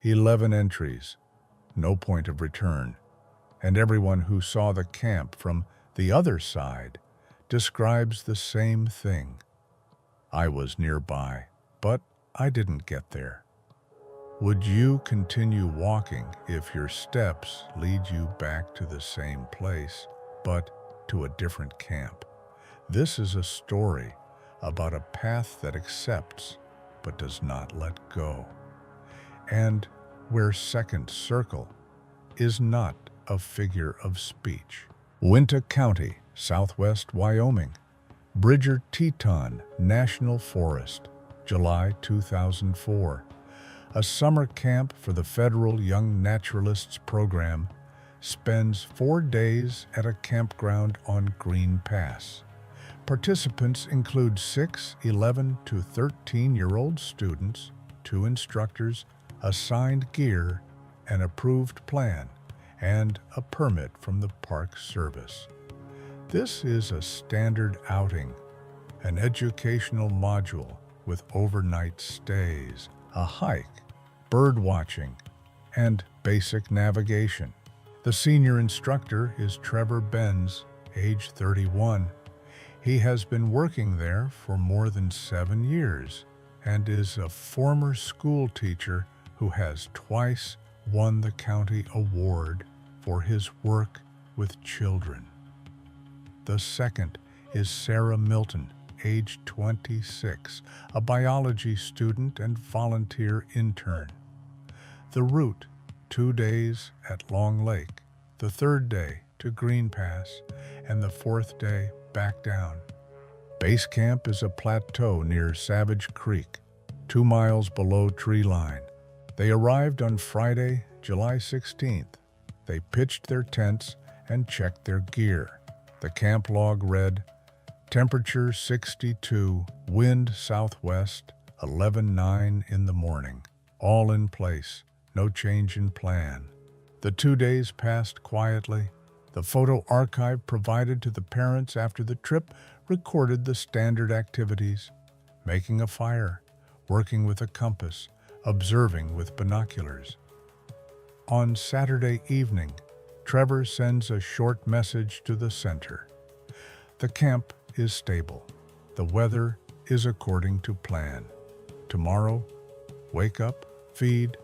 11 entries, no point of return, and everyone who saw the camp from the other side describes the same thing. I was nearby, but I didn't get there. Would you continue walking if your steps lead you back to the same place, but to a different camp? This is a story about a path that accepts but does not let go, and where second circle is not a figure of speech. Uinta County, southwest Wyoming. Bridger Teton National Forest, July 2004. A summer camp for the Federal Young Naturalists Program spends 4 days at a campground on Green Pass. Participants include 6 11 to 13-year-old students, 2 instructors, assigned gear, an approved plan, and a permit from the Park Service. This is a standard outing, an educational module with overnight stays, a hike, bird watching, and basic navigation. The senior instructor is Trevor Benz, age 31. He has been working there for more than 7 years and is a former school teacher who has twice won the county award for his work with children. The second is Sarah Milton, age 26, a biology student and volunteer intern. The route, 2 days at Long Lake, the third day to Green Pass, and the fourth day back down. Base camp is a plateau near Savage Creek, 2 miles below tree line. They arrived on Friday, July 16th. They pitched their tents and checked their gear. The camp log read, temperature 62, wind southwest, 11:09 in the morning. All in place, no change in plan. The 2 days passed quietly. The photo archive provided to the parents after the trip recorded the standard activities: making a fire, working with a compass, observing with binoculars. On Saturday evening, Trevor sends a short message to the center. The camp is stable. The weather is according to plan. Tomorrow, wake up, feed,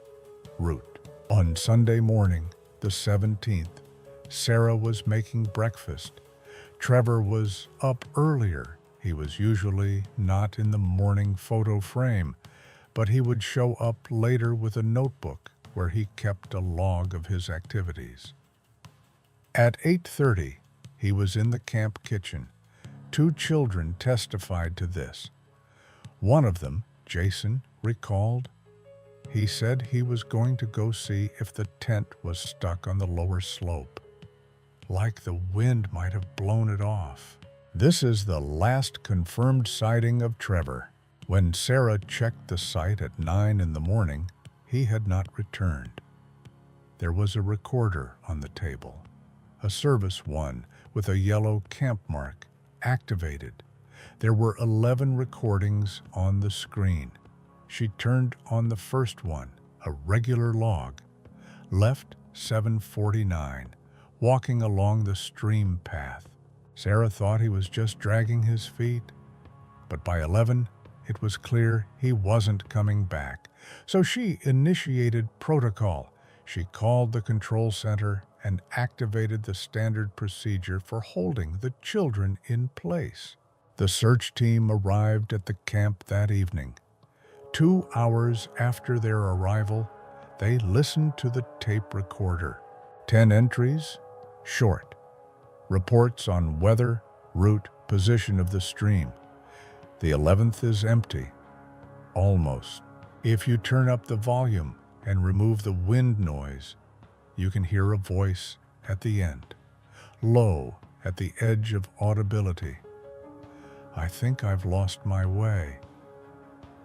route. On Sunday morning, the 17th, Sarah was making breakfast. Trevor was up earlier. He was usually not in the morning photo frame, but he would show up later with a notebook where he kept a log of his activities. At 8:30, he was in the camp kitchen. 2 children testified to this. One of them, Jason, recalled, he said he was going to go see if the tent was stuck on the lower slope, like the wind might have blown it off. This is the last confirmed sighting of Trevor. When Sarah checked the site at 9 in the morning, he had not returned. There was a recorder on the table, a service one with a yellow camp mark, activated. There were 11 recordings on the screen. She turned on the first one, a regular log. Left 7:49, walking along the stream path. Sarah thought he was just dragging his feet, but by 11, it was clear he wasn't coming back. So she initiated protocol. She called the control center and activated the standard procedure for holding the children in place. The search team arrived at the camp that evening. 2 hours after their arrival, they listened to the tape recorder. 10 entries, short. Reports on weather, route, position of the stream. The 11th is empty. Almost. If you turn up the volume and remove the wind noise, you can hear a voice at the end, low at the edge of audibility. I think I've lost my way.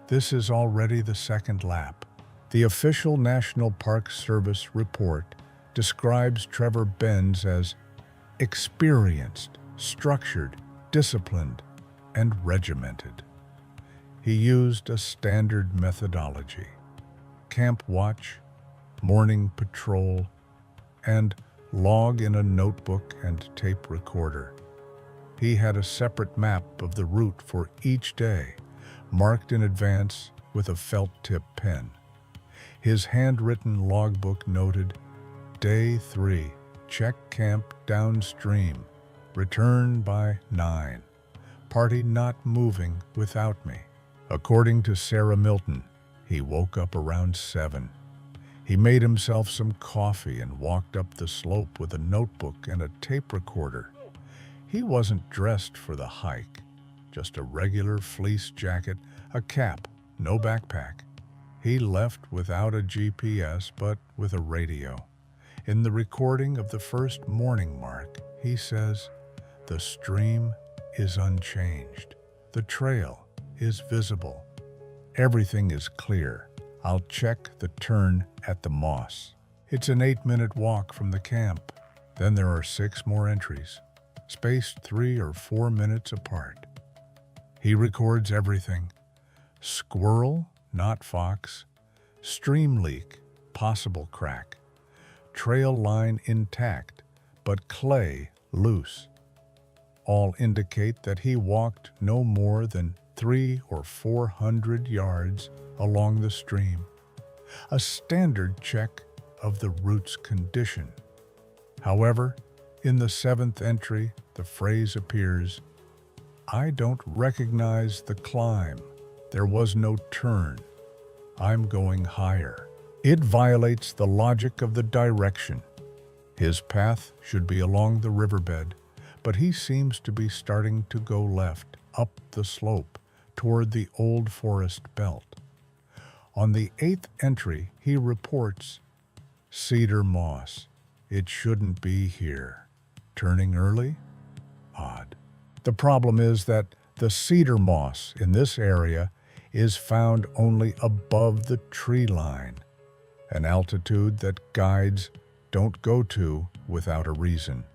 This is already the second lap. The official National Park Service report describes Trevor Benz as experienced, structured, disciplined, and regimented. He used a standard methodology: camp watch, morning patrol, and log in a notebook and tape recorder. He had a separate map of the route for each day, marked in advance with a felt-tip pen. His handwritten logbook noted, Day 3, check camp downstream, return by 9, party not moving without me. According to Sarah Milton, he woke up around 7. He made himself some coffee and walked up the slope with a notebook and a tape recorder. He wasn't dressed for the hike, just a regular fleece jacket, a cap, no backpack. He left without a GPS, but with a radio. In the recording of the first morning mark, he says, "The stream is unchanged. The trail is visible. Everything is clear. I'll check the turn at the moss. It's an 8-minute walk from the camp." Then there are 6 more entries, spaced 3 or 4 minutes apart. He records everything. Squirrel, not fox. Stream leak, possible crack. Trail line intact, but clay loose. All indicate that he walked no more than 300 or 400 yards along the stream, a standard check of the route's condition. However, in the 7th entry, the phrase appears, "I don't recognize the climb. There was no turn. I'm going higher." It violates the logic of the direction. His path should be along the riverbed, but he seems to be starting to go left, up the slope, toward the old forest belt. On the 8th entry, he reports, "Cedar moss. It shouldn't be here. Turning early? Odd." The problem is that the cedar moss in this area is found only above the tree line, an altitude that guides don't go to without a reason.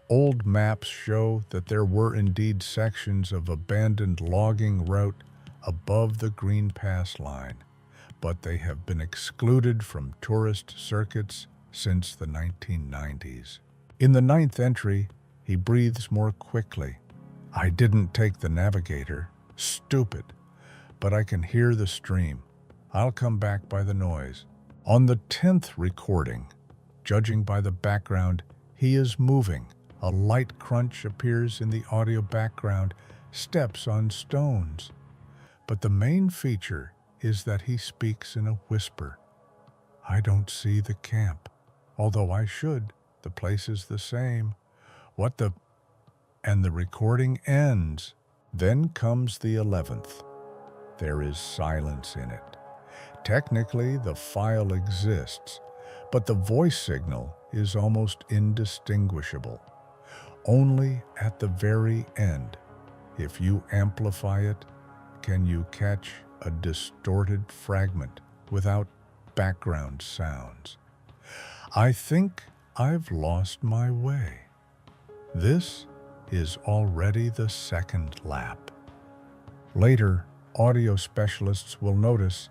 Old maps show that there were indeed sections of abandoned logging route above the Green Pass line, but they have been excluded from tourist circuits since the 1990s. In the 9th entry, he breathes more quickly. "I didn't take the navigator. Stupid. But I can hear the stream. I'll come back by the noise." On the 10th recording, judging by the background, he is moving. A light crunch appears in the audio background, steps on stones. But the main feature is that he speaks in a whisper. "I don't see the camp. Although I should. The place is the same. What the..." And the recording ends. Then comes the 11th. There is silence in it. Technically, the file exists, but the voice signal is almost indistinguishable. Only at the very end, if you amplify it, can you catch a distorted fragment without background sounds. "I think I've lost my way." This is already the 2nd lap. Later, audio specialists will notice,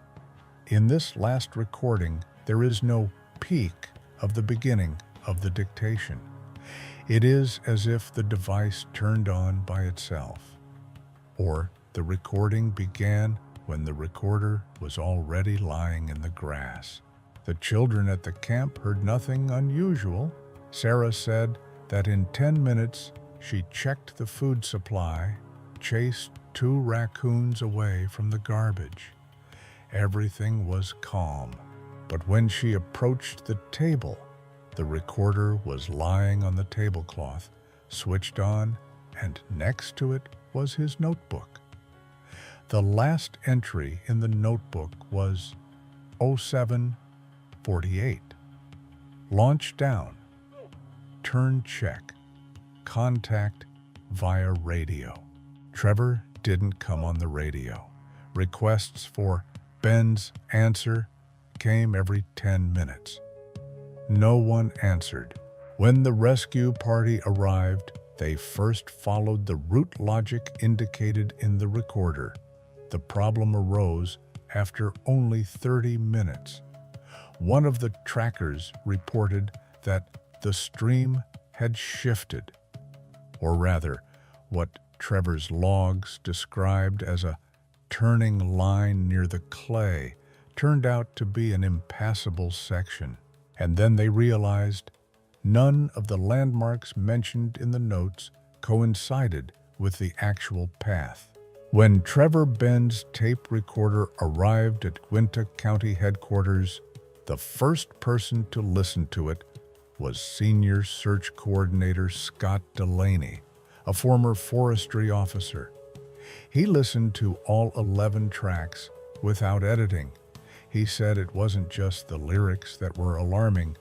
in this last recording, there is no peak of the beginning of the dictation. It is as if the device turned on by itself, or the recording began when the recorder was already lying in the grass. The children at the camp heard nothing unusual. Sarah said that in 10 minutes she checked the food supply, chased 2 raccoons away from the garbage. Everything was calm, but when she approached the table, the recorder was lying on the tablecloth, switched on, and next to it was his notebook. The last entry in the notebook was 07:48. Launch down. Turn check. Contact via radio. Trevor didn't come on the radio. Requests for Ben's answer came every 10 minutes. No one answered. When the rescue party arrived, they first followed the route logic indicated in the recorder. The problem arose after only 30 minutes. One of the trackers reported that the stream had shifted, or rather, what Trevor's logs described as a turning line near the clay turned out to be an impassable section. And then they realized none of the landmarks mentioned in the notes coincided with the actual path. When Trevor Benn's tape recorder arrived at Uinta County headquarters, the first person to listen to it was Senior Search Coordinator Scott Delaney, a former forestry officer. He listened to all 11 tracks without editing. He said it wasn't just the lyrics that were alarming,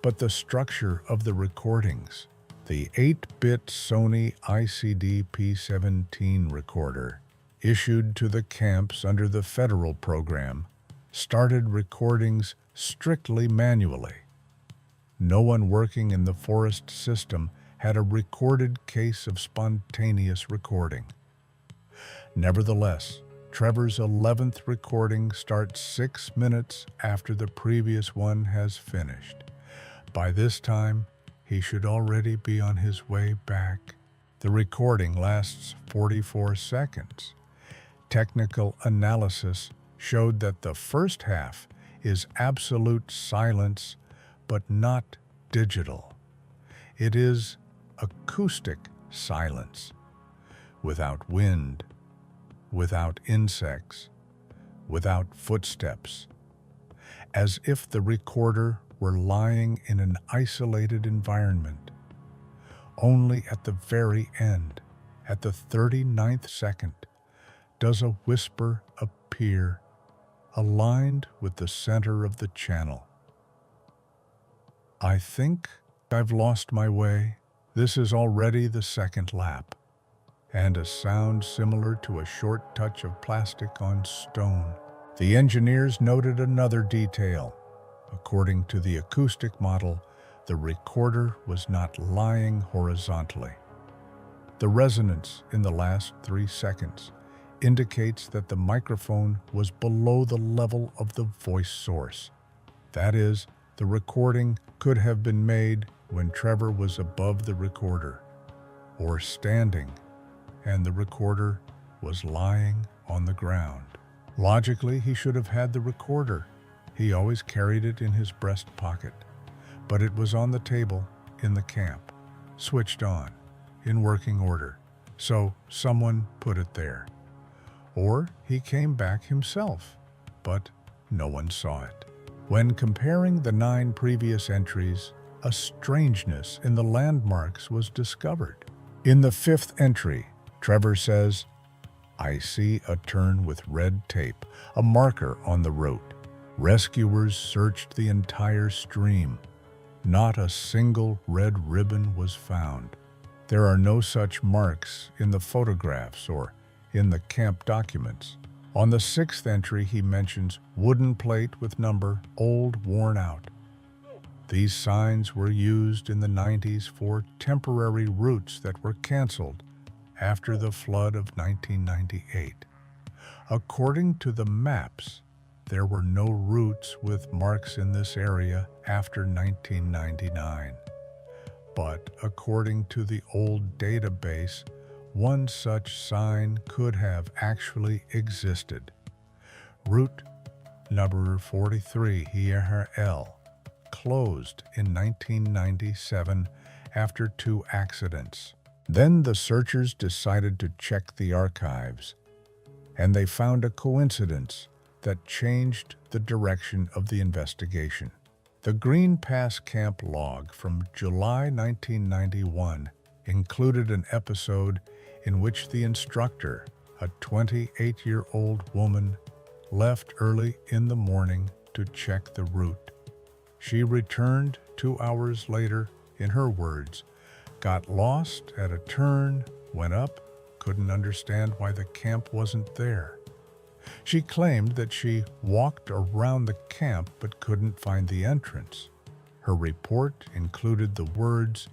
but the structure of the recordings. The 8-bit Sony ICD P17 recorder, issued to the camps under the federal program, started recordings strictly manually. No one working in the forest system had a recorded case of spontaneous recording. Nevertheless, Trevor's 11th recording starts 6 minutes after the previous one has finished. By this time, he should already be on his way back. The recording lasts 44 seconds. Technical analysis showed that the first half is absolute silence, but not digital. It is acoustic silence, without wind, without insects, without footsteps, as if the recorder were lying in an isolated environment. Only at the very end, at the 39th second, does a whisper appear, aligned with the center of the channel. "I think I've lost my way. This is already the second lap." And a sound similar to a short touch of plastic on stone. The engineers noted another detail. According to the acoustic model, the recorder was not lying horizontally. The resonance in the last 3 seconds indicates that the microphone was below the level of the voice source. That is, the recording could have been made when Trevor was above the recorder, or standing, and the recorder was lying on the ground. Logically, he should have had the recorder. He always carried it in his breast pocket, but it was on the table in the camp, switched on, in working order, so someone put it there. Or he came back himself, but no one saw it. When comparing the 9 previous entries, a strangeness in the landmarks was discovered. In the 5th entry, Trevor says, "I see a turn with red tape, a marker on the road. Rescuers searched the entire stream. Not a single red ribbon was found. There are no such marks in the photographs or in the camp documents." On the 6th entry, he mentions wooden plate with number, old, worn out. These signs were used in the 90s for temporary routes that were canceled after the flood of 1998. According to the maps, there were no routes with marks in this area after 1999. But according to the old database, one such sign could have actually existed. Route number 43 here L closed in 1997 after 2 accidents. Then the searchers decided to check the archives, and they found a coincidence that changed the direction of the investigation. The Green Pass Camp log from July 1991 included an episode in which the instructor, a 28-year-old woman, left early in the morning to check the route. She returned 2 hours later, in her words, "Got lost at a turn, went up, couldn't understand why the camp wasn't there." She claimed that she walked around the camp but couldn't find the entrance. Her report included the words,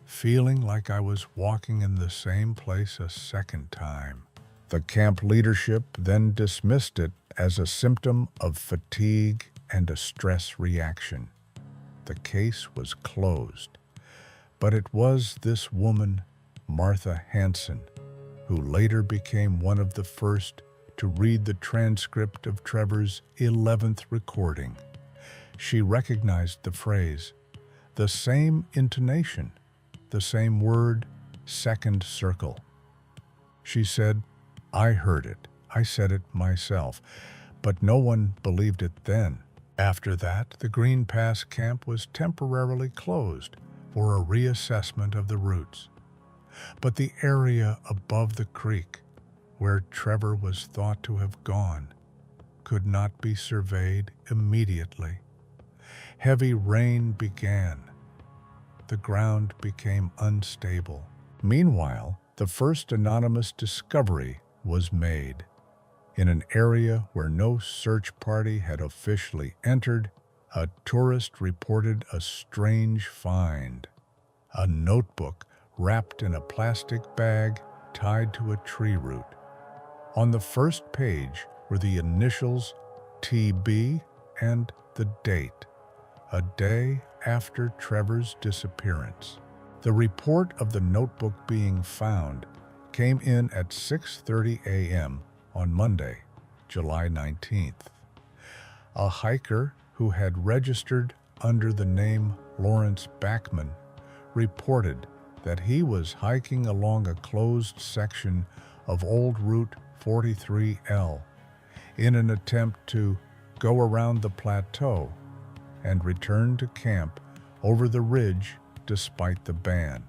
"Feeling like I was walking in the same place a second time." The camp leadership then dismissed it as a symptom of fatigue and a stress reaction. The case was closed. But it was this woman, Martha Hansen, who later became one of the first to read the transcript of Trevor's 11th recording. She recognized the phrase, the same intonation, the same word, second circle. She said, "I heard it. I said it myself." But no one believed it then. After that, the Green Pass camp was temporarily closed for a reassessment of the routes. But the area above the creek, where Trevor was thought to have gone, could not be surveyed immediately. Heavy rain began. The ground became unstable. Meanwhile, the first anonymous discovery was made. In an area where no search party had officially entered, a tourist reported a strange find. A notebook wrapped in a plastic bag tied to a tree root. On the first page were the initials TB and the date, a day after Trevor's disappearance. The report of the notebook being found came in at 6:30 a.m. on Monday, July 19th. A hiker who had registered under the name Lawrence Bachman reported that he was hiking along a closed section of Old Route 43L in an attempt to go around the plateau and return to camp over the ridge despite the ban.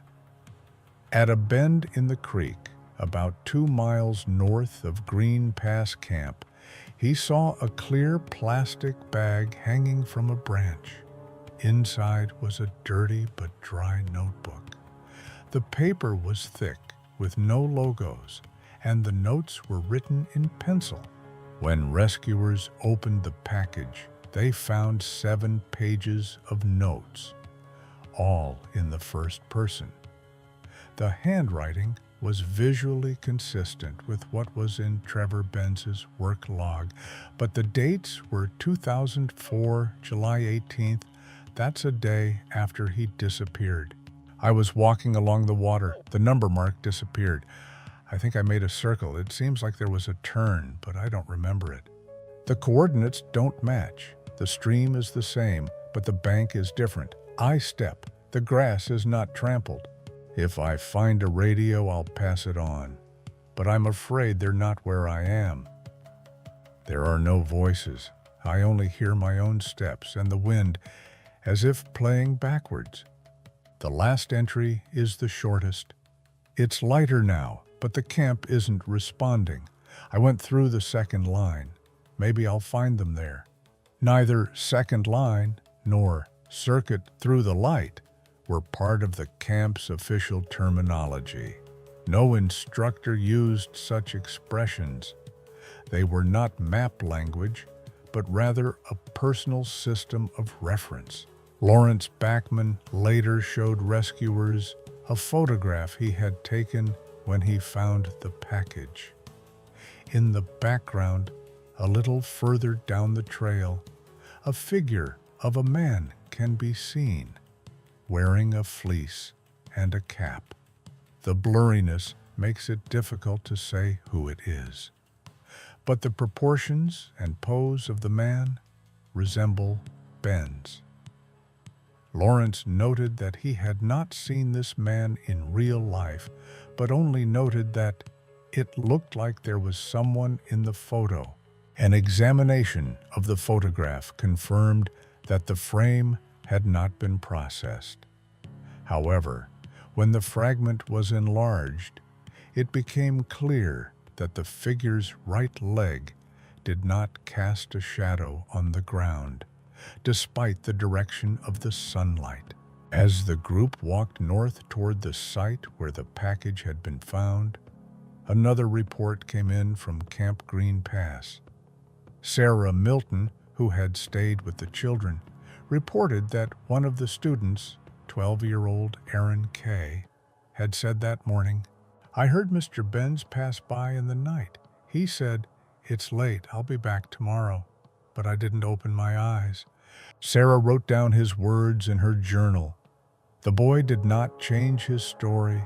At a bend in the creek, about 2 miles north of Green Pass Camp, he saw a clear plastic bag hanging from a branch. Inside was a dirty but dry notebook. The paper was thick, with no logos, and the notes were written in pencil. When rescuers opened the package, they found 7 pages of notes, all in the first person. The handwriting was visually consistent with what was in Trevor Benz's work log, but the dates were 2004, July 18th. That's a day after he disappeared. I was walking along the water. The number mark disappeared. I think I made a circle. It seems like there was a turn, but I don't remember it. The coordinates don't match. The stream is the same, but the bank is different. I step. The grass is not trampled. If I find a radio, I'll pass it on. But I'm afraid they're not where I am. There are no voices. I only hear my own steps and the wind, as if playing backwards. The last entry is the shortest. It's lighter now, but the camp isn't responding. I went through the second line. Maybe I'll find them there. Neither second line nor circuit through the light were part of the camp's official terminology. No instructor used such expressions. They were not map language, but rather a personal system of reference. Lawrence Bachman later showed rescuers a photograph he had taken when he found the package. In the background, a little further down the trail, a figure of a man can be seen, wearing a fleece and a cap. The blurriness makes it difficult to say who it is, but the proportions and pose of the man resemble Ben's. Lawrence noted that he had not seen this man in real life, but only noted that it looked like there was someone in the photo. An examination of the photograph confirmed that the frame had not been processed. However, when the fragment was enlarged, it became clear that the figure's right leg did not cast a shadow on the ground, despite the direction of the sunlight. As the group walked north toward the site where the package had been found, another report came in from Camp Green Pass. Sarah Milton, who had stayed with the children, reported that one of the students, 12-year-old Aaron Kay, had said that morning, "I heard Mr. Benz pass by in the night. He said, 'It's late, I'll be back tomorrow.' but I didn't open my eyes. Sarah wrote down his words in her journal. The boy did not change his story.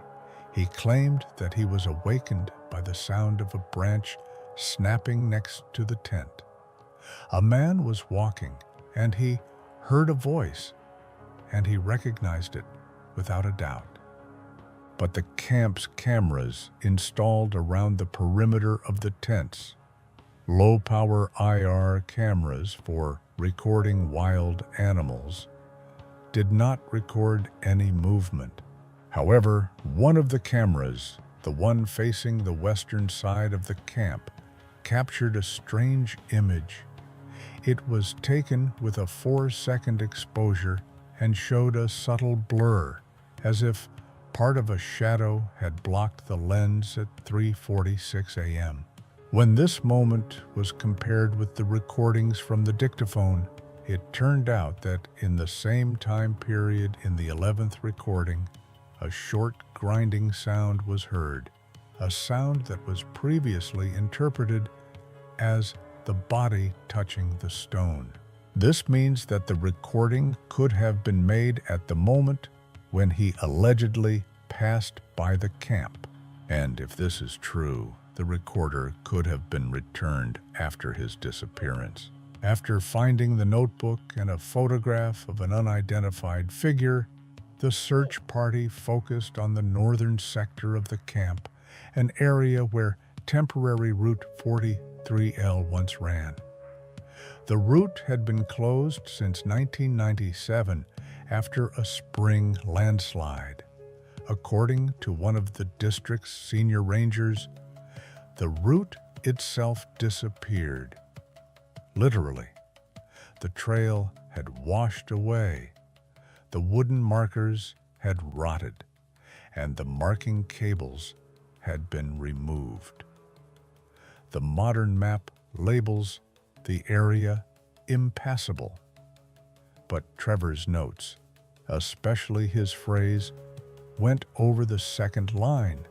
He claimed that he was awakened by the sound of a branch snapping next to the tent. A man was walking, and he heard a voice, and he recognized it without a doubt. But the camp's cameras installed around the perimeter of the tents, low-power IR cameras for recording wild animals, did not record any movement. However, one of the cameras, the one facing the western side of the camp, captured a strange image. It was taken with a 4-second exposure and showed a subtle blur, as if part of a shadow had blocked the lens at 3:46 a.m. When this moment was compared with the recordings from the dictaphone, it turned out that in the same time period in the 11th recording, a short grinding sound was heard, a sound that was previously interpreted as the body touching the stone. This means that the recording could have been made at the moment when he allegedly passed by the camp. And if this is true, the recorder could have been returned after his disappearance. After finding the notebook and a photograph of an unidentified figure, the search party focused on the northern sector of the camp, an area where temporary Route 43L once ran. The route had been closed since 1997 after a spring landslide. According to one of the district's senior rangers, the route itself disappeared. Literally, the trail had washed away, the wooden markers had rotted, and the marking cables had been removed. The modern map labels the area impassable, but Trevor's notes, especially his phrase, went over the second line,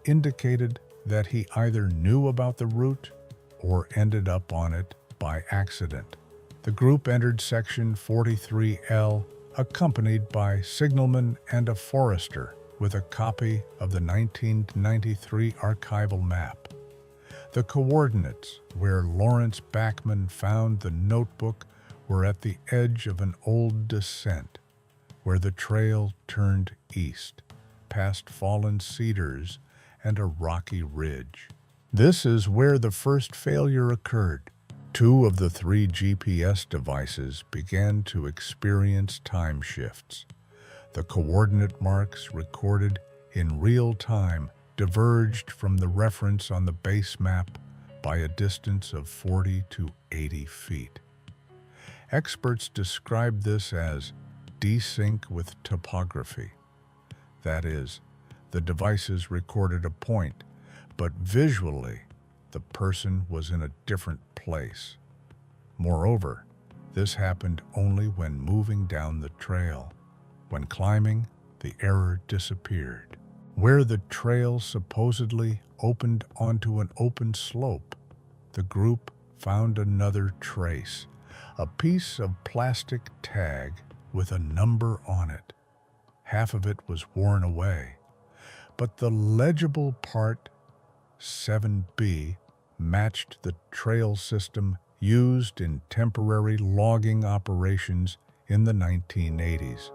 indicated that he either knew about the route or ended up on it by accident. The group entered Section 43L, accompanied by signalmen and a forester, with a copy of the 1993 archival map. The coordinates where Lawrence Bachman found the notebook were at the edge of an old descent, where the trail turned east, past fallen cedars and a rocky ridge. This is where the first failure occurred. 2 of the 3 GPS devices began to experience time shifts. The coordinate marks recorded in real time diverged from the reference on the base map by a distance of 40 to 80 feet. Experts describe this as desync with topography. That is, the devices recorded a point, but visually, the person was in a different place. Moreover, this happened only when moving down the trail. When climbing, the error disappeared. Where the trail supposedly opened onto an open slope, the group found another trace, a piece of plastic tag with a number on it. Half of it was worn away, but the legible part, 7B, matched the trail system used in temporary logging operations in the 1980s.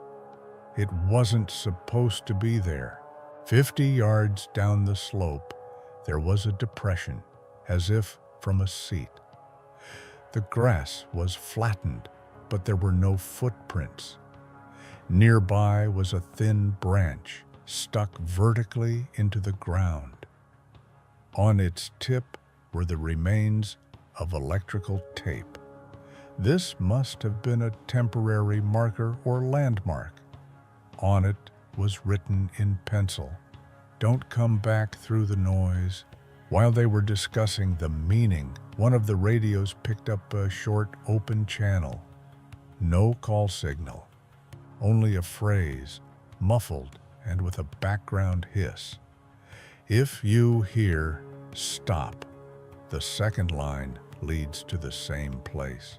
It wasn't supposed to be there. 50 yards down the slope, there was a depression, as if from a seat. The grass was flattened, but there were no footprints. Nearby was a thin branch stuck vertically into the ground. On its tip were the remains of electrical tape. This must have been a temporary marker or landmark. On it was written in pencil, "Don't come back through the noise." While they were discussing the meaning, one of the radios picked up a short open channel. No call signal, only a phrase, muffled and with a background hiss. "If you hear, stop." The second line leads to the same place.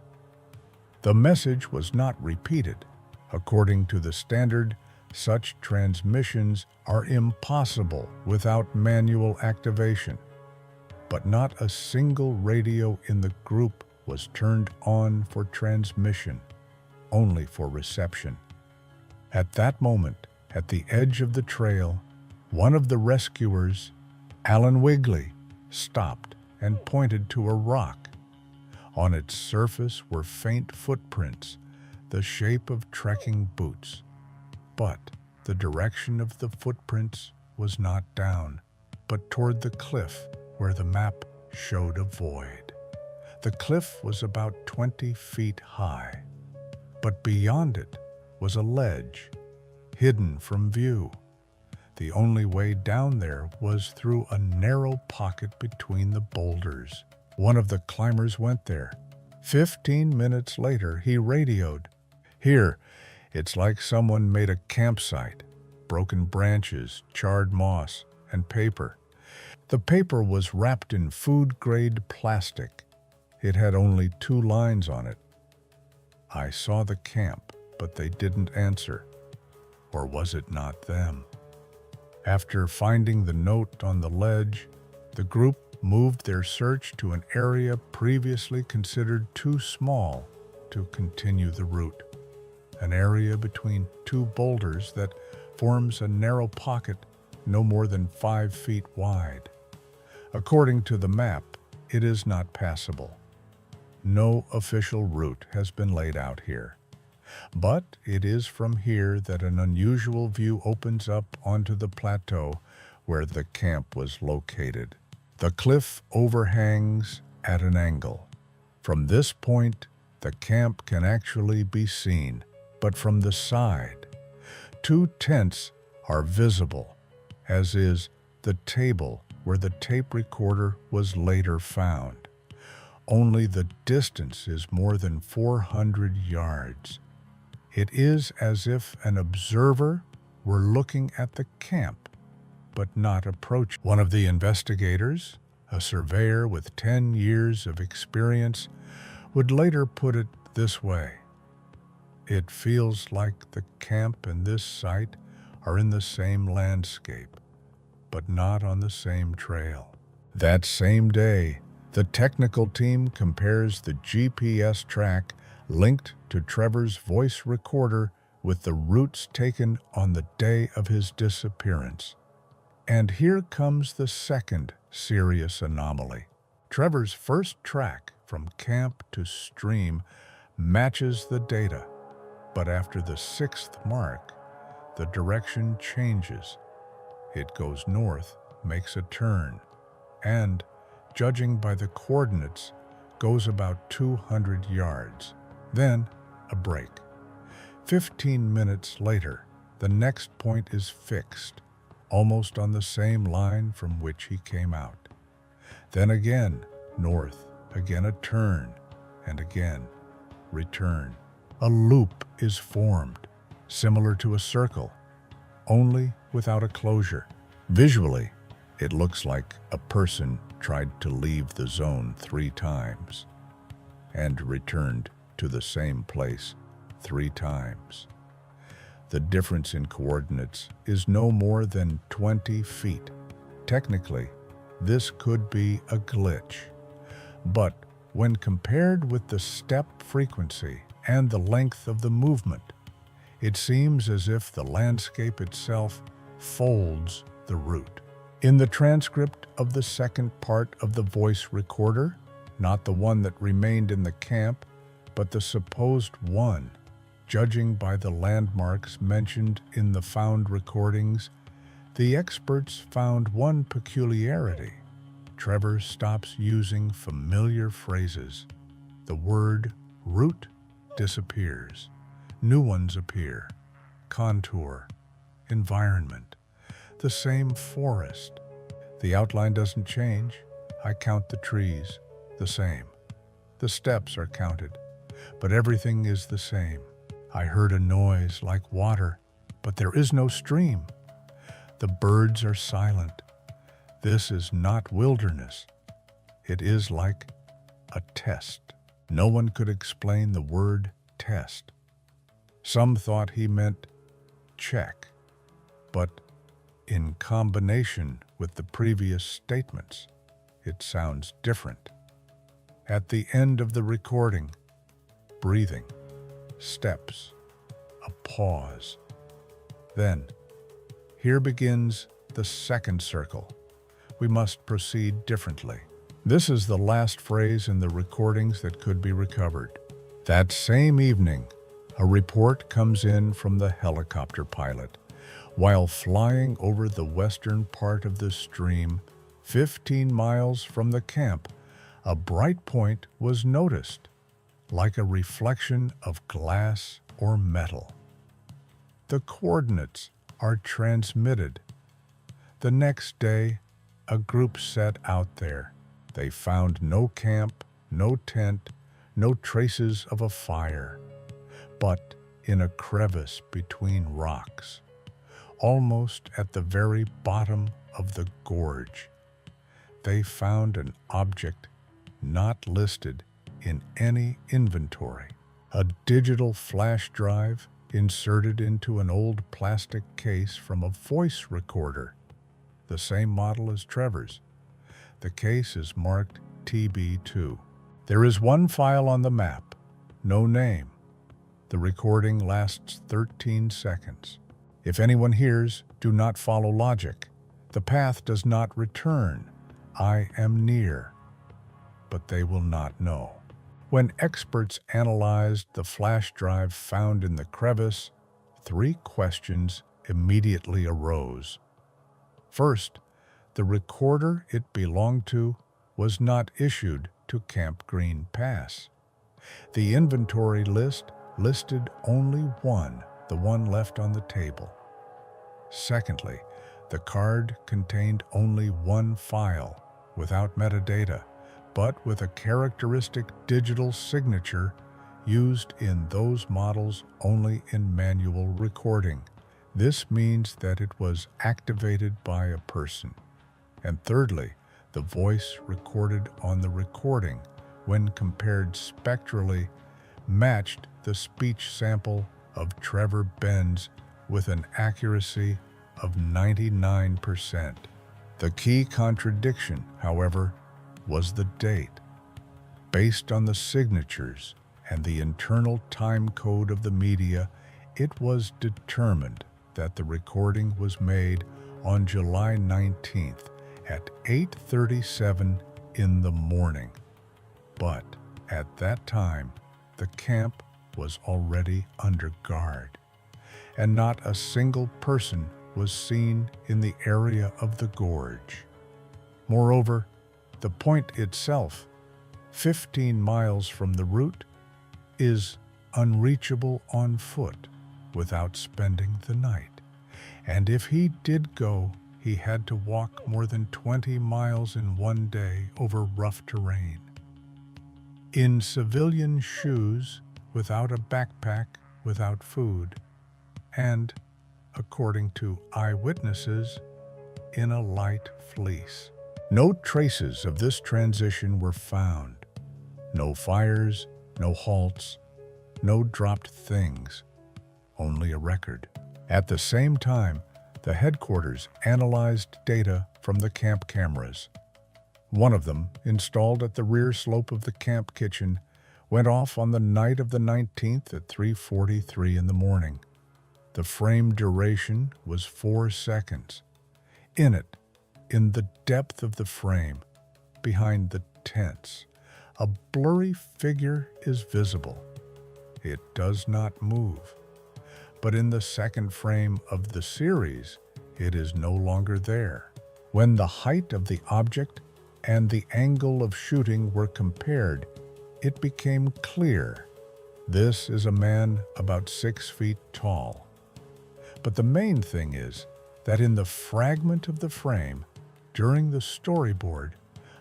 The message was not repeated. According to the standard, such transmissions are impossible without manual activation. But not a single radio in the group was turned on for transmission, only for reception. At that moment, at the edge of the trail, one of the rescuers, Alan Wigley, stopped and pointed to a rock. On its surface were faint footprints, the shape of trekking boots. But the direction of the footprints was not down, but toward the cliff where the map showed a void. The cliff was about 20 feet high, but beyond it was a ledge, hidden from view. The only way down there was through a narrow pocket between the boulders. One of the climbers went there. 15 minutes later, he radioed, "Here, it's like someone made a campsite. Broken branches, charred moss, and paper. The paper was wrapped in food-grade plastic. It had only 2 lines on it. I saw the camp, but they didn't answer. Or was it not them?" After finding the note on the ledge, the group moved their search to an area previously considered too small to continue the route. An area between 2 boulders that forms a narrow pocket no more than 5 feet wide. According to the map, it is not passable. No official route has been laid out here. But it is from here that an unusual view opens up onto the plateau where the camp was located. The cliff overhangs at an angle. From this point, the camp can actually be seen, but from the side. 2 tents are visible, as is the table where the tape recorder was later found. Only the distance is more than 400 yards. It is as if an observer were looking at the camp, but not approaching. One of the investigators, a surveyor with 10 years of experience, would later put it this way: "It feels like the camp and this site are in the same landscape, but not on the same trail." That same day, the technical team compares the GPS track linked to Trevor's voice recorder with the routes taken on the day of his disappearance. And here comes the second serious anomaly. Trevor's first track from camp to stream matches the data, but after the 6th mark, the direction changes. It goes north, makes a turn, and, judging by the coordinates, goes about 200 yards. Then, a break. 15 minutes later, the next point is fixed, almost on the same line from which he came out. Then again, north, again a turn, and again, return. A loop is formed, similar to a circle, only without a closure. Visually, it looks like a person tried to leave the zone 3 times and returned to the same place 3 times. The difference in coordinates is no more than 20 feet. Technically, this could be a glitch. But when compared with the step frequency and the length of the movement, it seems as if the landscape itself folds the route. In the transcript of the second part of the voice recorder, not the one that remained in the camp, but the supposed one, judging by the landmarks mentioned in the found recordings, the experts found one peculiarity. Trevor stops using familiar phrases. The word route disappears. New ones appear. Contour, environment, the same forest. The outline doesn't change. I count the trees, the same. The steps are counted, but everything is the same. I heard a noise like water, but there is no stream. The birds are silent. This is not wilderness. It is like a test. No one could explain the word test. Some thought he meant check, but in combination with the previous statements, it sounds different. At the end of the recording, breathing, steps, a pause. Then, here begins the second circle. We must proceed differently. This is the last phrase in the recordings that could be recovered. That same evening, a report comes in from the helicopter pilot. While flying over the western part of the stream, 15 miles from the camp, a bright point was noticed, like a reflection of glass or metal. The coordinates are transmitted. The next day, a group set out there. They found no camp, no tent, no traces of a fire, but in a crevice between rocks, almost at the very bottom of the gorge, they found an object not listed in any inventory, a digital flash drive inserted into an old plastic case from a voice recorder, the same model as Trevor's. The case is marked TB2. There is one file on the map, no name. The recording lasts 13 seconds. If anyone hears, do not follow logic. The path does not return. I am near. But they will not know. When experts analyzed the flash drive found in the crevice, 3 questions immediately arose. First, the recorder it belonged to was not issued to Camp Green Pass. The inventory list listed only one, the one left on the table. Secondly, the card contained only one file, without metadata, but with a characteristic digital signature used in those models only in manual recording. This means that it was activated by a person. And thirdly, the voice recorded on the recording, when compared spectrally, matched the speech sample of Trevor Benz with an accuracy of 99%. The key contradiction, however, was the date. Based on the signatures and the internal time code of the media, it was determined that the recording was made on July 19th at 8:37 in the morning. But at that time, the camp was already under guard, and not a single person was seen in the area of the gorge. Moreover, the point itself, 15 miles from the route, is unreachable on foot without spending the night. And if he did go, he had to walk more than 20 miles in one day over rough terrain. In civilian shoes, without a backpack, without food, and, according to eyewitnesses, in a light fleece. No traces of this transition were found. No fires, no halts, no dropped things, only a record. At the same time, the headquarters analyzed data from the camp cameras. One of them, installed at the rear slope of the camp kitchen, went off on the night of the 19th at 3:43 in the morning. The frame duration was 4 seconds. In it, in the depth of the frame, behind the tents, a blurry figure is visible. It does not move. But in the second frame of the series, it is no longer there. When the height of the object and the angle of shooting were compared, it became clear. This is a man about 6 feet tall. But the main thing is that in the fragment of the frame, during the storyboard,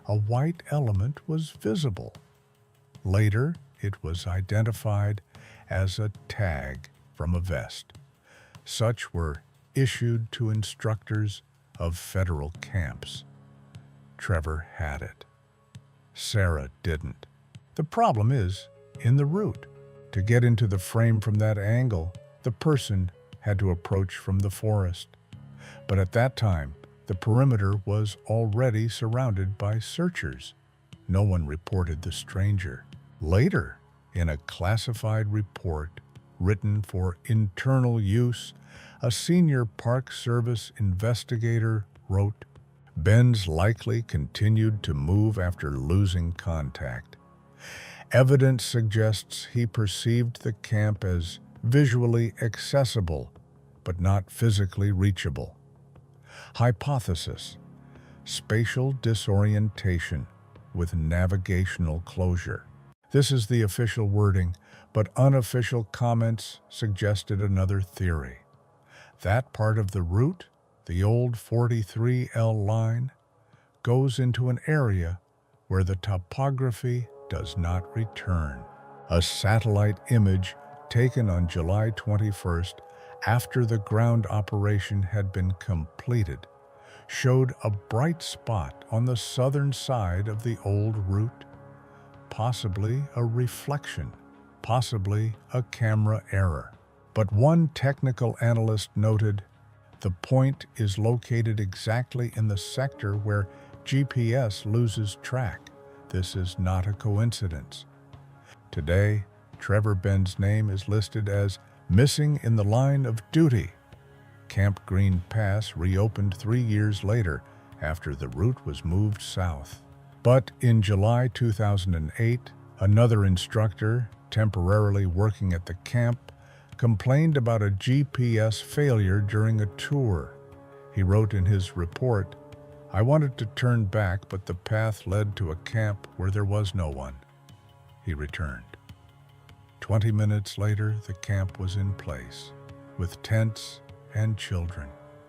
a white element was visible. Later, it was identified as a tag from a vest. Such were issued to instructors of federal camps. Trevor had it. Sarah didn't. The problem is in the route. To get into the frame from that angle, the person had to approach from the forest. But at that time, the perimeter was already surrounded by searchers. No one reported the stranger. Later, in a classified report written for internal use, a senior Park Service investigator wrote, "Benz likely continued to move after losing contact. Evidence suggests he perceived the camp as visually accessible, but not physically reachable." Hypothesis: spatial disorientation with navigational closure. This is the official wording, but unofficial comments suggested another theory. That part of the route, the old 43L line, goes into an area where the topography does not return. A satellite image taken on July 21st, after the ground operation had been completed, showed a bright spot on the southern side of the old route. Possibly a reflection, possibly a camera error. But one technical analyst noted, the point is located exactly in the sector where GPS loses track. This is not a coincidence. Today, Trevor Benn's name is listed as missing in the line of duty. Camp Green Pass reopened 3 years later after the route was moved south. But in July 2008, another instructor temporarily working at the camp complained about a GPS failure during a tour. He wrote in his report, "I wanted to turn back, but the path led to a camp where there was no one." He returned. 20 minutes later, the camp was in place, with tents and children.